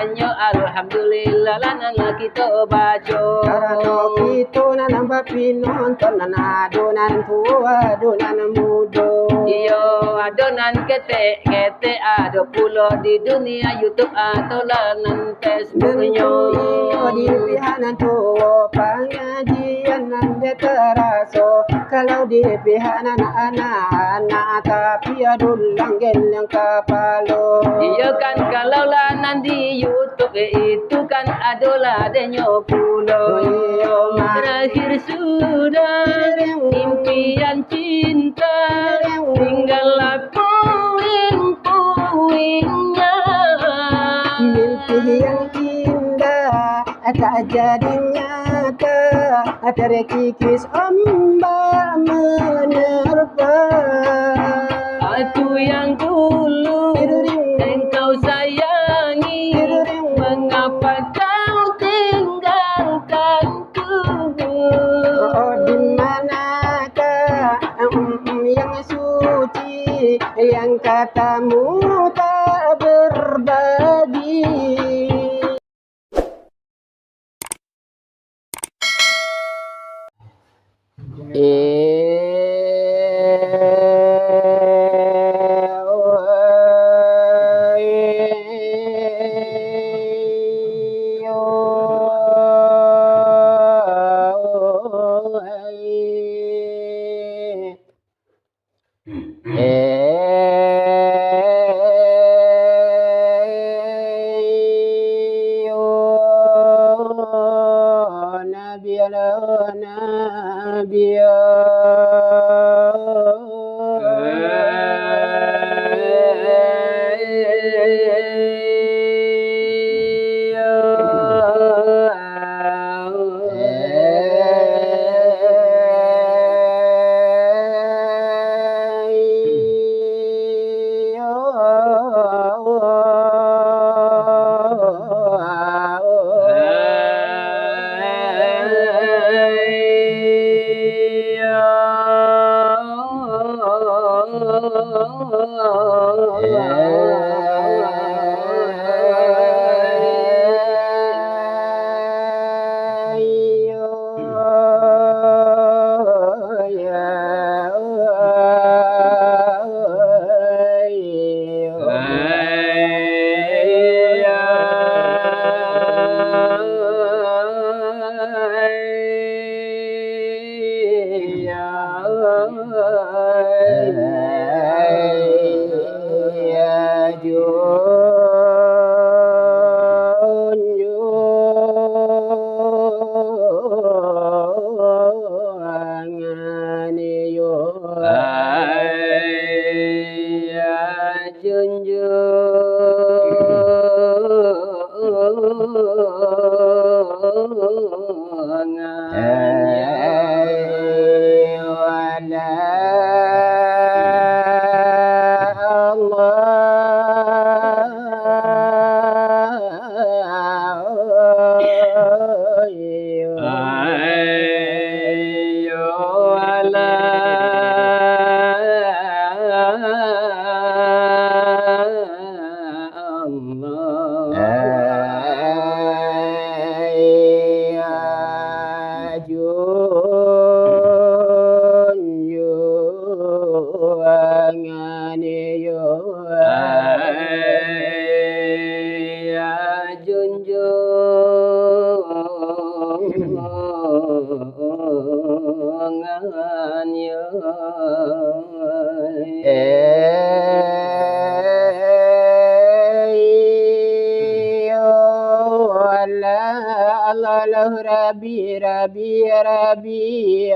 anyo alhamdulillah lanan kita baca. Karena kita nambah pinonton adonan tua adonan muda. Iyo adonan kete ada pulo di dunia YouTube atau lanan Facebooknya. Di pihanan tua pengajian nande teraso. Kalau di pihanan anak-anak tapi adulang yang kapalo. Iya kan kalau lanan di YouTube itu kan adola denyo pulo. Terakhir sudah impian cinta tinggal puing-puingnya. Mimpi yang indah tak jadi nyata, terkikis ombak menerpa. Aku yang dulu engkau sayangi, mengapa kau tinggalkanku? Oh, di manakah yang suci, yang katamu tak berbagi?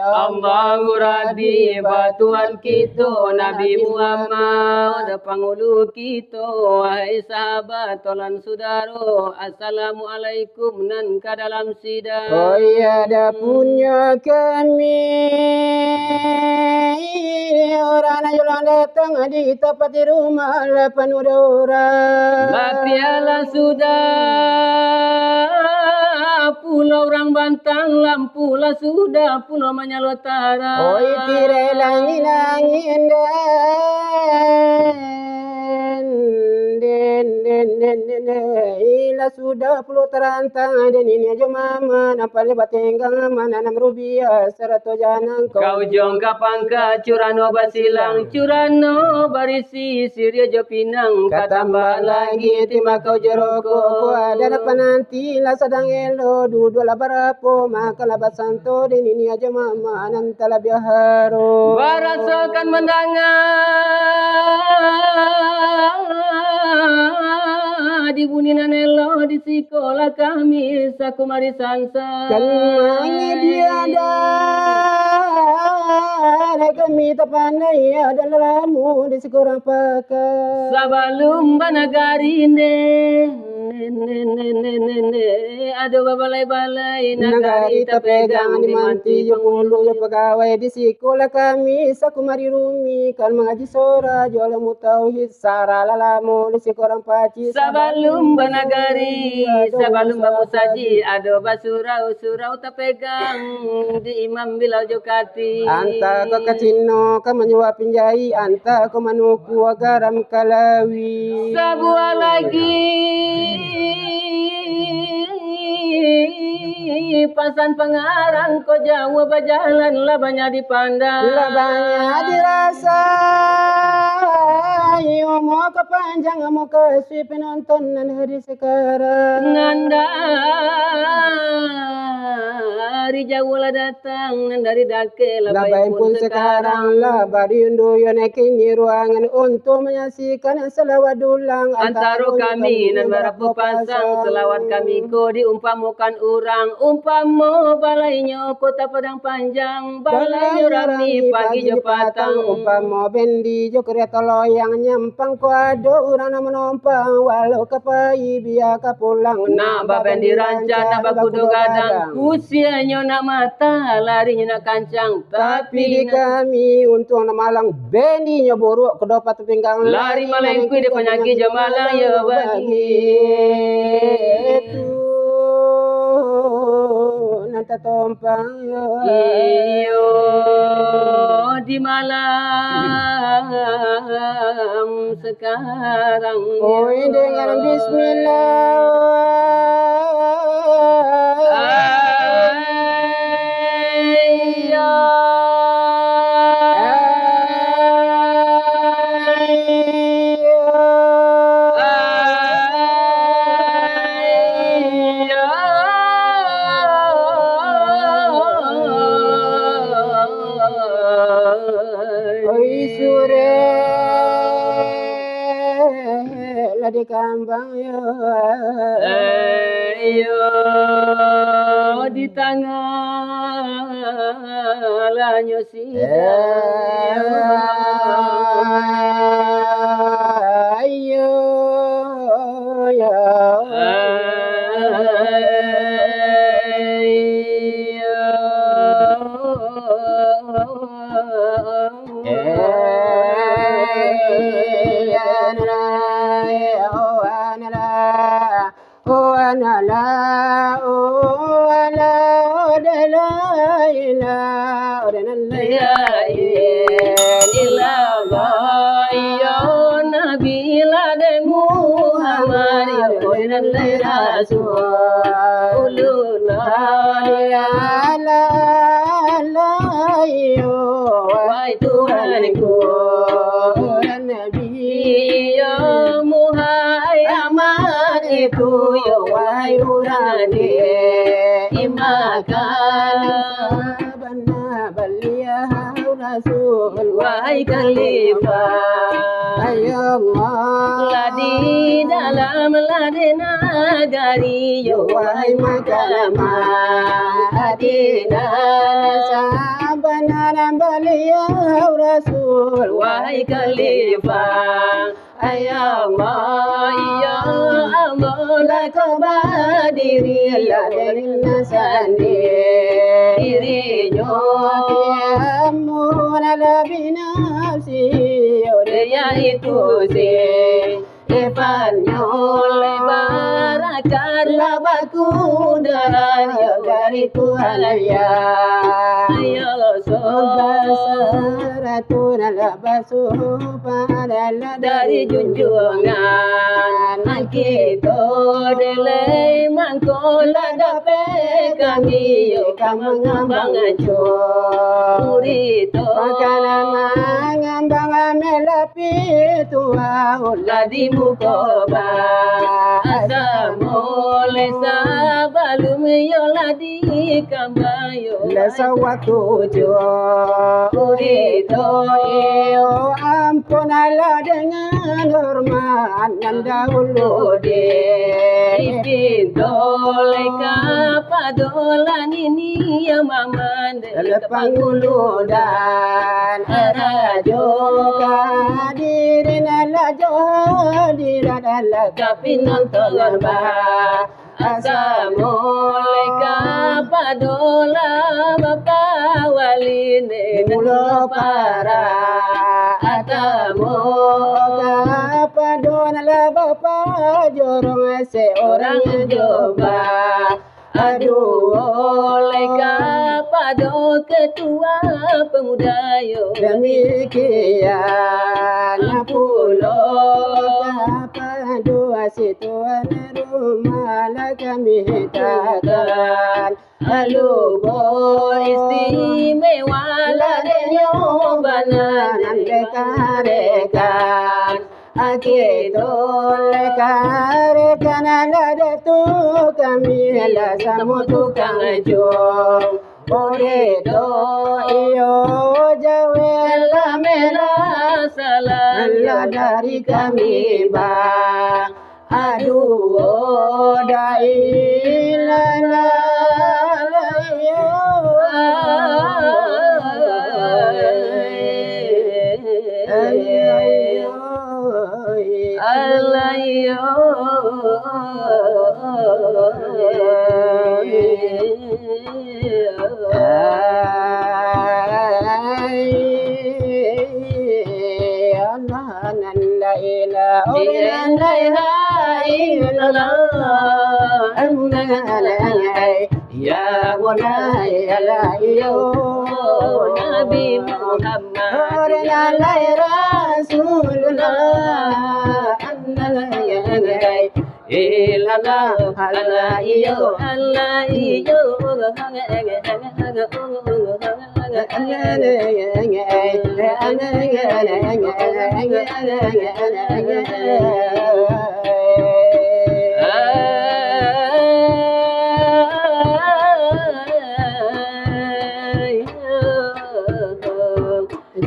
Allahu Rabbi batuan kita Nabi Muhammad pangulu kita wahai sahabat tolan saudara assalamualaikum nan ka dalam sidang. Oh iya ada punya kami orang yang datang di tempat di rumah penuh orang. Bapiala sudah pulau orang Bantang lampu lah sudah pulau Manyalotara. Oi tirai langit den ila sudah puluh terantang dan ini aja mama nampak lebat tenggang mana nam rubia serato janang Kau jong kapangka curano basilang curano barisi siria jo pinang katambah lagi timah kau jeroko ada penanti lah sedang elo dua lah barapo maka lah basanto dan ini aja mama nanta lah biaharo barasakan mendangar di bunina nelo di sekolah kami sakumari sansa kalmangi dia ada kami tak pandai ada lelamu di sekurang pakai sabalum banagarine ada balai-balai nagari tapegang di manti yung ulo yung pegawai di sekolah kami sakumari rumi kan mengaji sora jual mutauhid sara lalamu di sekurang paci sabalum banagari sabalum bamusaji ada basurau tapegang di Imam Bilal Jokati anta ko kacino ka menyuap pinjai anta ko manuku garam kalawi sabua lagi pasan pengarang ko jawa bajalan labanya dipandang labanya dirasa mau kepanjang mau kasih penonton dan hari sekarang nanda dari jauh lah datang dan dari dake labai pun sekarang lah bari undu yonekin di ruangan untuk menyaksikan selawat dulang antara kami dan barapu pasang selawat kami ko diumpamukan orang umpamu balainya kota Padang Panjang balainya rami pagi jo patang umpamu bendi jo kereta loyang nyampang ko ado urang menompang walau kapai biar kapulang nak baben dirancang nak bakudo gadang usianya nak mata larinya nak kancang tapi di kami untuk malang bendi nya borok kedopat pinggang lari malengku di penyakit jamalang ya bagi nanta tompang iyo di malam sekarang oi dengan di kambang yo di tangan lanyo ayo ya itu yo wahai urane imakan bana balia rasul wahai khalifah ayo ladi dalam ladi nagari yo wahai makalama adina sabana balia rasul wahai khalifah ya Allah ya Allah la kabadiri la dalilna sandi iriyo amuna la binafsi ya itu si Panyo lebarakan Labaku darah dari Tuhan ya. Ayo Basaratu labasu padala dari junjungan kita delay mangkola dape kami yo kamangambang ajo urito makanan mangambang melapi tua ladi mukoba asamole sabalum yo ladi kambayo lesawatu jo urito yo ampunala dengan hormat dan dahulu Ipintole kapadolan ini ya mamande Panggulu dan rajo kadirin lajo diradala kapinan tolorba asamole kapadola bapa waline mulo para atamo kapadona la bapa jorong seorang coba. Aduh, oleh kapado ketua pemuda yo demikian pulau kapado situan rumah lah kami takkan Alubo istimewa ladenyo bananan dekarekan Akito lekarekan alada tu kami la samu tukang jong Oredo iyo jawela mela salah Allah dari kami bang aduh dai la la la yo alayo Ya mulai alayo Nabi Muhammad ya Rasulullah annalay ilala alayo alayo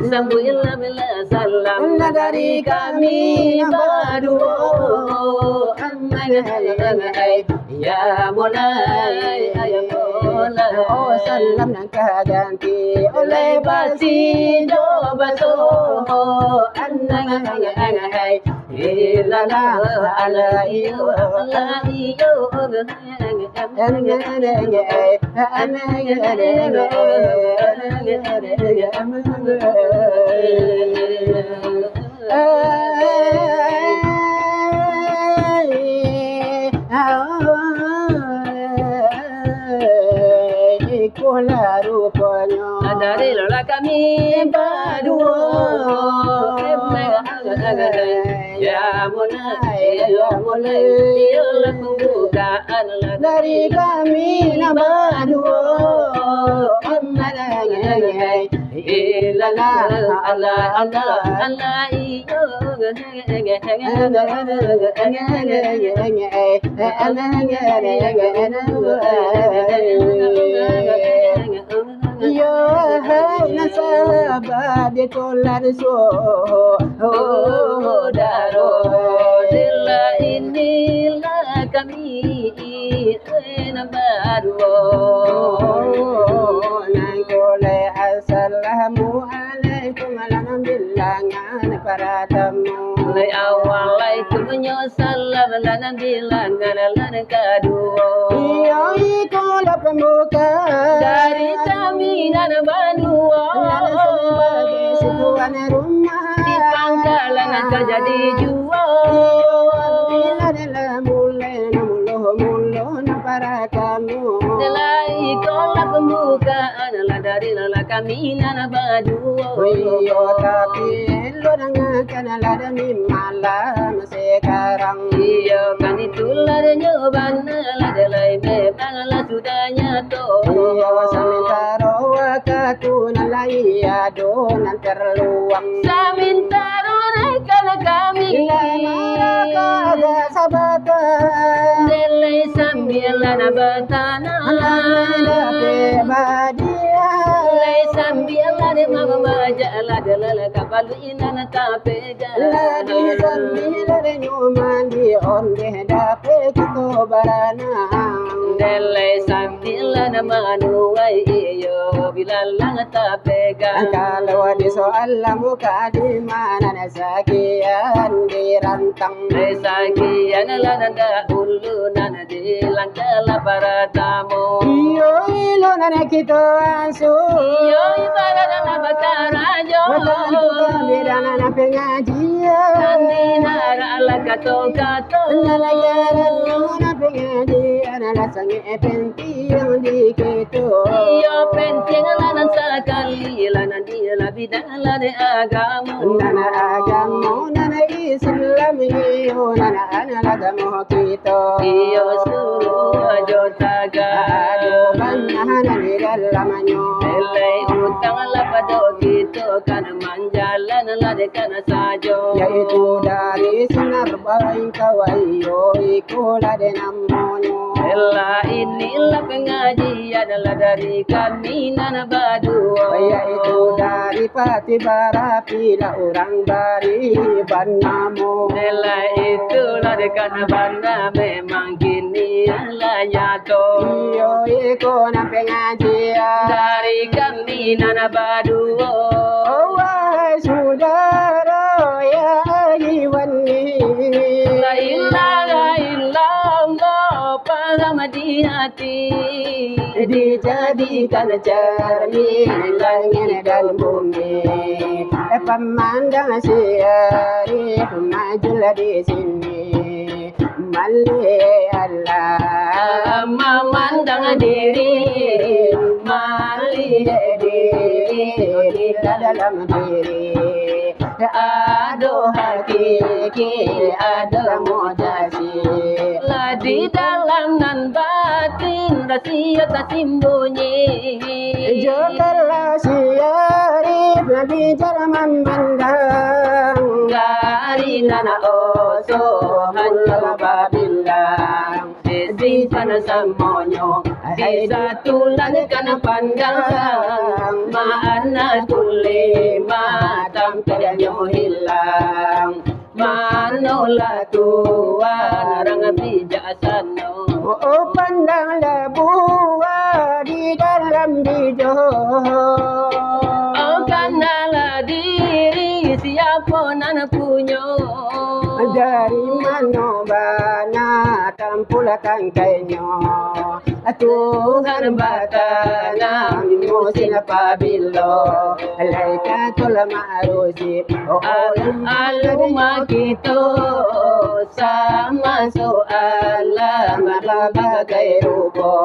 Sambuillah bila salam dari kami baru ya mulai oh salam nang kaganti oleh basi do baso anay ilala ala iyo dari lola kami berdua ya mulai yola pembukaan dari kami berdua ilala ala ala Allah iyo yo hai nasaba de tolar so daro dilla inilah kami baru nang kole assalamu alaikum alam bilangan para tamu mulai awal itu menyosalam lanan bilangan lanan kedua iyo ikola pembuka dari kami dan Banua sebagai sebuah rumah di pangkalan terjadi jual saudara kamu. Delai kolak pembukaan lah dari lala kami nana berdua. Iyo tapi lo dengarkan ada di malam sekarang. Iyo kan itulah jawaban lah delai memang lah sudah nyato. Iyo sementara waktu nalai adonan terluang. Samintaro rekan kami. Ada sabatan. Delai sambil lana batana. Dapat badia. Delai sambil lana mama baja lah delala kapalu inana tapega. Lagi sambil nyuman di onde dapat kita baranang. Delai sambil lana manuai iyo bilalang tapega. Kalau di soal muka di mana nasakian dirantang. Sakian lana ulu nana di langkala para tamu. Iyo ilo nana kita ansu. Iyo ibarat nana bakarajo. Watantu kami dan nana pengajian. Nanti nara ala kato. Nalagaran nana pengajian. Alasannya penting di kita. Iyo penting lana sakali lana dia bidang lana agamu. Nana agamu nana Islam iyo nana agama kita. Iyo suruh jotaga. Aduh banana di dalamnya. Delai utang lapado gitu kana manjalan lade kana sajo. Yaitu dari sinar baring kawayo ikulah denamonyo. Ella inilah pengajian adalah dari kami nana badua. Yaitu dari pati barapila orang bari banamo. Ella itulah dekana banda memang kini lah nyato. Iyo iko na pengajian Dari kami nana badua. oh wahai saudara ya jiwani. La ilaha illallah paham di hati. Dijadikan cermin langit dan bumi. Pemandang siari majulah di sini. Mali Allah Memandang diri mali diri dalam diri. Ado hakiki ada mojasi. lah di dalam nan batin rahasia tak sembunyi. Jokalah siari bicara memandang. Dari nana oso hanyalah babilang. Di sana semuanya di satu langit kana pandang. Mana tuli matam kadanya hilang. Manolah Tuhan orang bijaksana. Oh pandanglah buah di dalam hijau. Oh kanalah diri siapa nan punya. Dari mana bana tampulah tangkainya. Tuhan batana musim apabila alaikatul ma'rusib. Oh Alumah kita sama soalan berbagai rupa.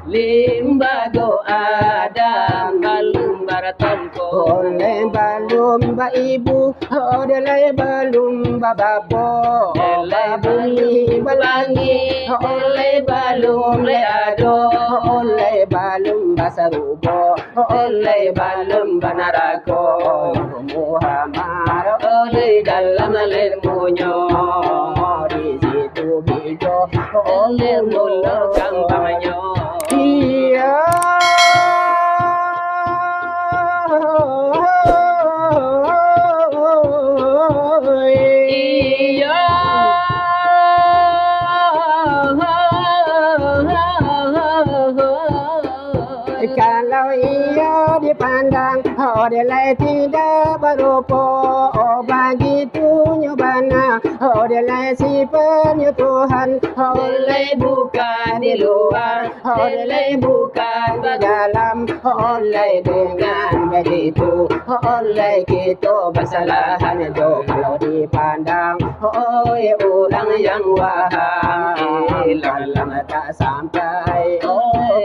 Limbago Adam balum baratampo. oleh balum ba ibu, oleh balum ba babo, Oleh bumi belangi, oleh balum le ado, oleh balum ba sarubo, oleh balum banarako, Muhammad oleh dalam ilmunya, di situ bijo, oleh mulut kampangnya. iya. Iya. Kalau ia dipandang, oh dia tidak berupa. Oh begitu nyobana, oh dia sifatnya Tuhan. oleh bukan di luar, oleh bukan di dalam, oleh dengan begitu, oleh kita bersalahan jo kalau dipandang, oi orang yang wahai lalang tak sampai,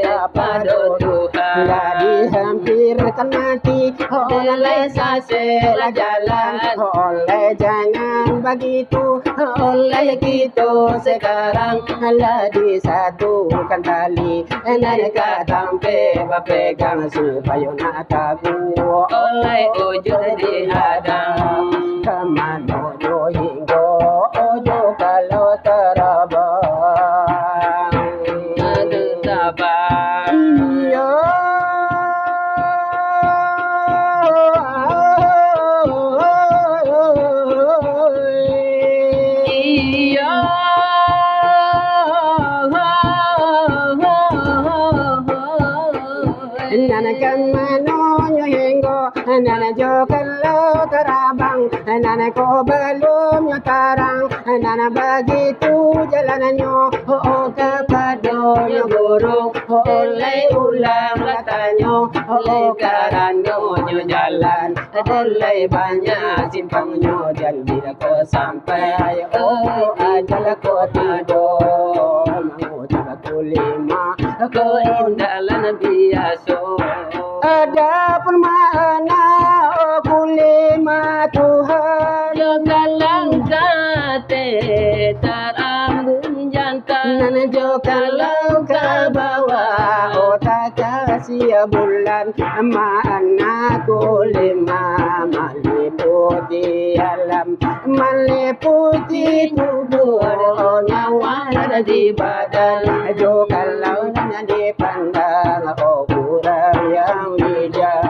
kepada Tuhan dah dihampirkan mati, oleh saselah jalan, oleh jangan begitu, oleh kita sekarang lah disatukan tali, mereka tampe berpegang supaya nak tahu, oleh ujung dihadang kemana ojo hingga ojo kalau terabang Sabar. iya Iya. nana kan manonyo hingga nana jo kalau terabang nana ko belum nyatarang nana begitu jalanannya kepadanya burung oleh ulang latanya karena jalan oleh banyak simpangnya dan bila ko sampai ajalah ko tidur mau coba kulima Kau indalan biasa. ada pun mana kulima Tuhan Jogalang kate tarambun jantan. nana jo kalau ke bawah otak kasih bulan mana kulima meliputi alam meliputi tubuh nyawa ada di badan jo kalau nana dipandang orang yang bijak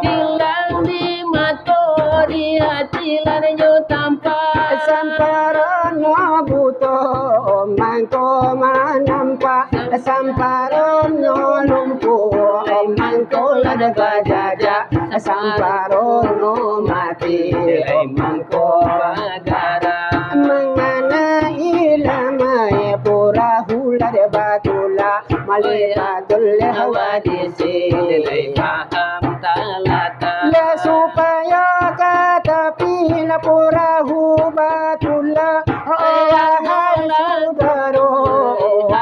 Hilang di mata di hati lainnya tampak. samparono buto mangko manampak samparono lumpuh mangko lada gajah samparono mati mangko Bagara. mangana ilamai pura hula de batula malikatul hawadisi Paham talata. la supaya kata pila purahu batula ayahai saudaro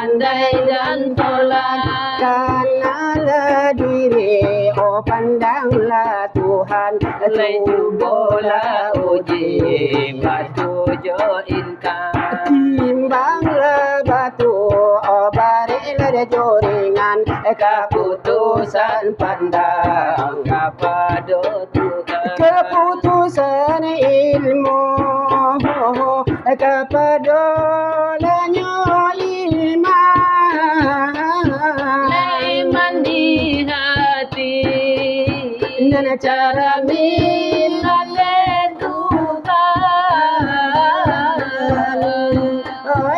Andai dan tolak. kanala diri pandanglah Tuhan Leju bola uji batu jo intan. timbanglah batu barilah de joringan keputusan pandang Kepada Tuhan. keputusan ilmu kepada lanyo iman Iman di hati. nana cara Minat Tuhan.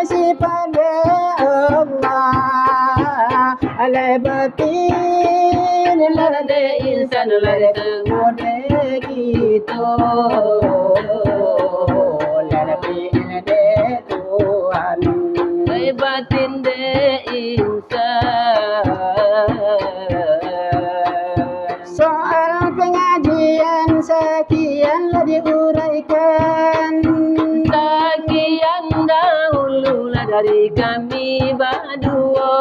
si pada Allah alai batin lade insan lade mode gitu lade lade Tuhan Batin de insan. soal pengajian sekian lah diuraikan Sekian dahulu lah dari kami berdua.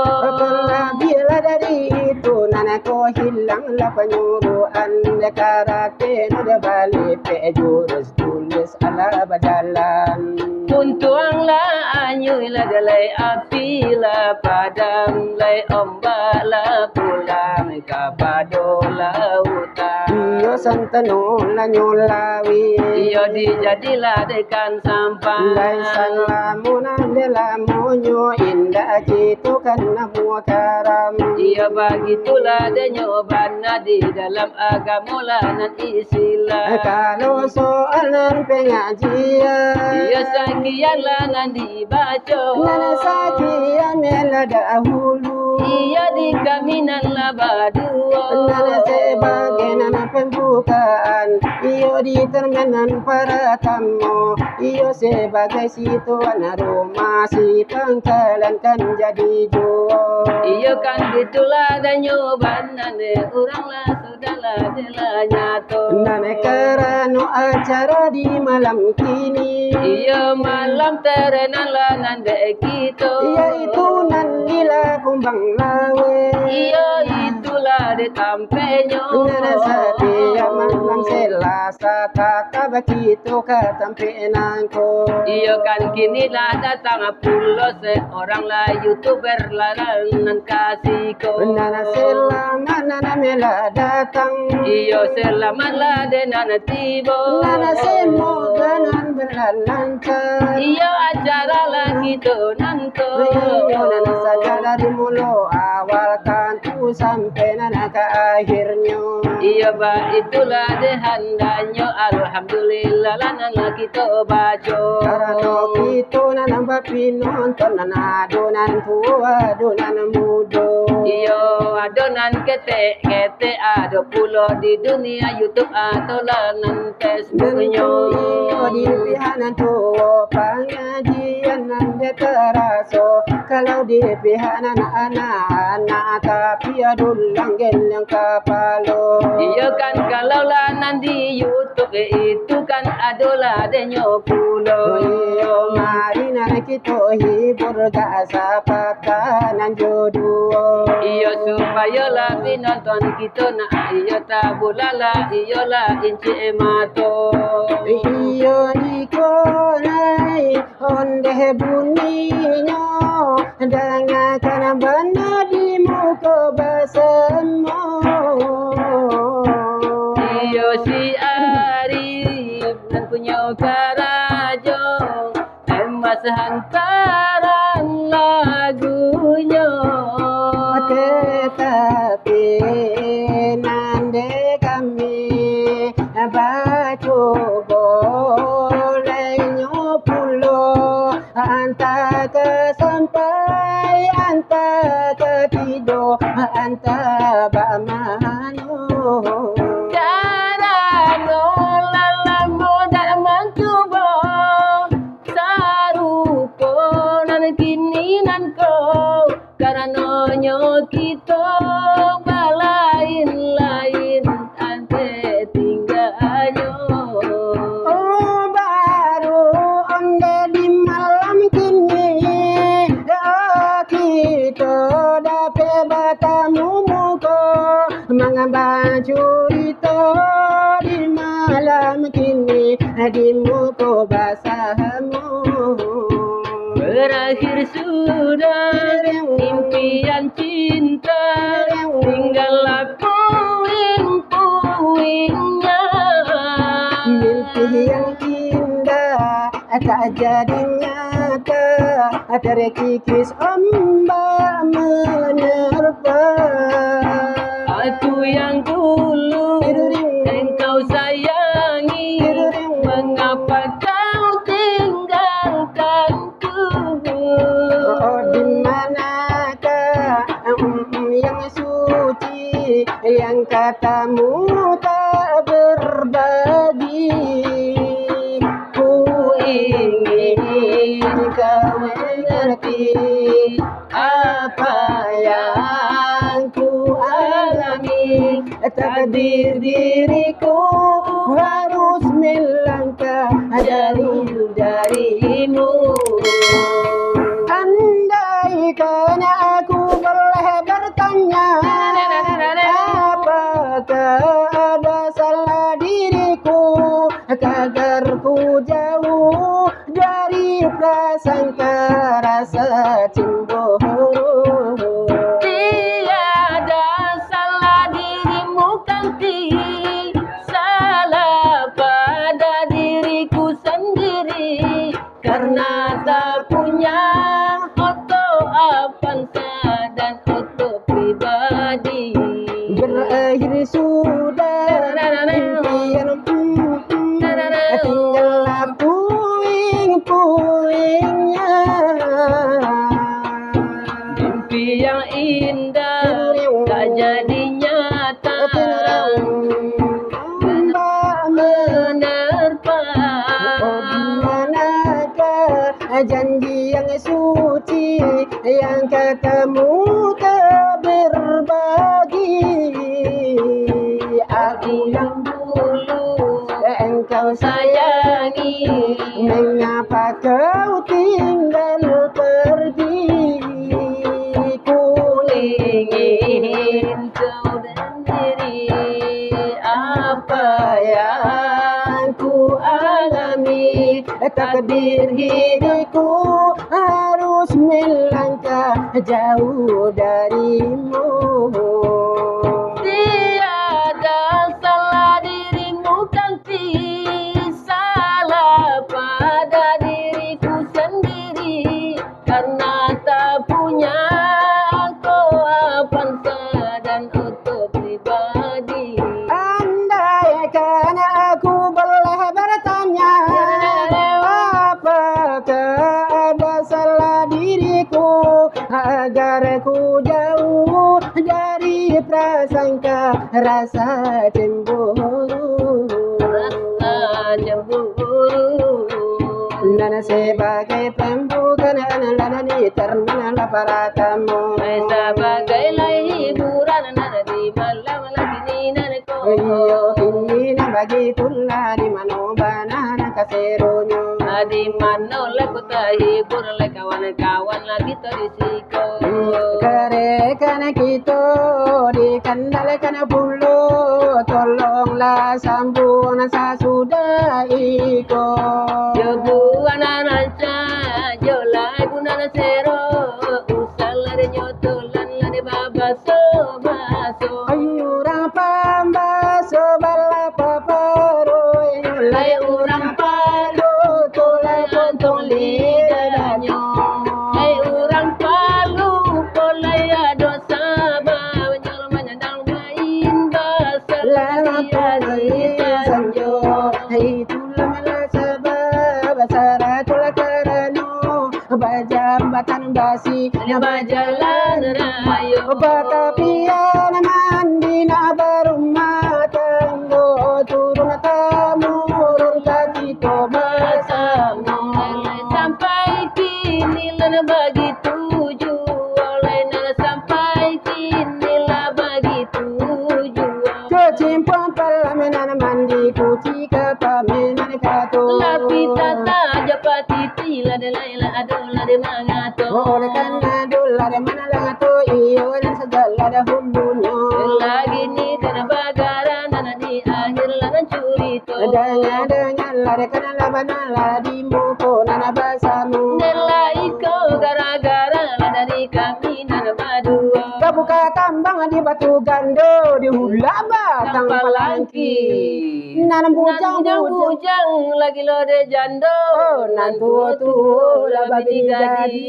bila dari itu nana ko hilang lah penyuruhan karate nada balik jurus tulis ala badalan Puntuanglah anyuilah dalai api lah padam lai ombak lah pulang kepada lautan. iyo santano la nyolawi Iyo dijadilah dekan sampah. lai san lamuna de lamunyo indah jitu karena muakaram Iya begitulah dia nyobana di dalam agama lah nan Islam. kalau soalan pengajian Iya sekian lah nan dibaca. nana sakian mela dahulu Iya di kaminan lah berdua. nana sebagai nana pembukaan iyo di termenan para tamu. Iyo sebagai situan rumah si pangkalan kan jadi jual. Iyo kan gitulah dan nyobanan orang lah sudahlah jelah nyato. Nane karano acara di malam kini. Iyo malam terenan lah nande kita. Yaitu nandila kumbang lawe. Iyo itulah di tampenyo. Nana satia malam selasa kakak begitu ke tampenanku. Iyo kan kini lah datang pulo seorang lah youtuber larangan kasihku. Nana selama nana mela datang. Iyo selamat lah dengan tibo. Nana semoga nan berlancar. Iyo acara lagi tu nanto. Iyo nana saja dari mulu awal kantu sampai nana ke akhirnya. Iya ba itulah dehandanyo. Alhamdulillah lah nana kita baca. Karena kita nana pinonton nana adonan tua adonan muda. Iyo adonan kete ada pulo di dunia YouTube atau lanan Facebooknya. Iyo di pihanan tua pengajian nanda teraso. Kalau di pihanan anak-anak tapi adulang yang kapalo. Iya kan kalau lanan di YouTube itu kan adolah denyo pulo. Iyo mari nana kita hibur gak sapakanan jodoh. Iyo supaya lah pinonton kita nak iyo tabulala iyo lah inci emato. Iyo nikonai onde bunyinya dengarkan benar di muka bersama. Iyo si Arif dan punya karajo emas hantaran lagunya. Tetapi nande kami baca bolehnya pulau anta ke sampai anta ke tidur anta bamano. Karano lalamo dak mencoba sarupo nan kini nan ko. Karena kita balain-lain ante tinggalnya. Oh baru onde di malam kini kita dapat bertemu muka mengabaju itu di malam kini di muka basamu. Berakhir sudah impian cinta, tinggallah puing-puingnya. Mimpi yang indah tak jadi nyata, terkikis ombak menerpa. Aku yang dulu engkau sayangi, mengapa kau tinggalkanku? Oh di manakah yang suci yang katamu tak berbagi? Ku ingin kau mengerti apa yang ku alami. Takdir diriku harus melangkah darimu. Andai kan aku boleh bertanya, apakah ada salah diriku agar ku jauh dari prasangka rasa cemburu. Tiada salah dirimu kanti, salah pada diriku sendiri, karena tak punya foto Avanza dan foto pribadi. Berakhir sudah impian, tinggallah puing-puingnya. Mimpi yang indah tak jadi nyata. Mbak yang ketemu tak berbagi. Aku yang dulu engkau sayangi, mengapa kau tinggal pergi? Ku ingin kau sendiri. Apa yang ku alami, takdir hidupku harus melangkah jauh darimu. tiada salah dirimu kan salah pada diriku sendiri, karena tak punya avanza dan untuk pribadi. Andaikan aku boleh bertanya, apakah ada salah diriku agar ku jauh dari prasangka rasa cemburu. Rasa cemburu. Nana sebagai pembukaan nana di terminal aparatamu. Sebagailah hiburan nana di malam lagi nana ko. Iyo kini na bagitulah di mano banana kaseronyo. Di mana lagu terhibur oleh kawan-kawan lagi terisiko. Kerekan kita dikendalikan bulu, tolonglah sambung sesudah iko. Jogu anak jola guna sero, usah de nyotolan de babaso baso. Ayurang pambaso bala paparoy, Lai urang palo tolai pontong lidanyo. Lai urang palu polai ado sabah nyol menyandang main basar lama lagi sanjo. Itulah malah sebab saratul karano bajambatan basi bajalan rayo. batapian mandi na barumah tanggo turun temurun kaki toba Bersama sampai kini lah bagi tujuan, oleh nana sampai kini lah bagi tujuan. kecimpung pelaminan mandi kuci kepaminan kato Tapi tata japati tila de laila adola de mangato. oleh karena dolar mana langato iyo dan segala dahulunya Lagi ni kena bagaran nana di akhir langan curito. dengan lari karena labanala di muko nana basamu Nela iko gara-gara lah dari kami nana badua. kabuka tambang di batu gando di hula batang palangki nanam Bujang lagi lo de jando. nantu tu la babi jadi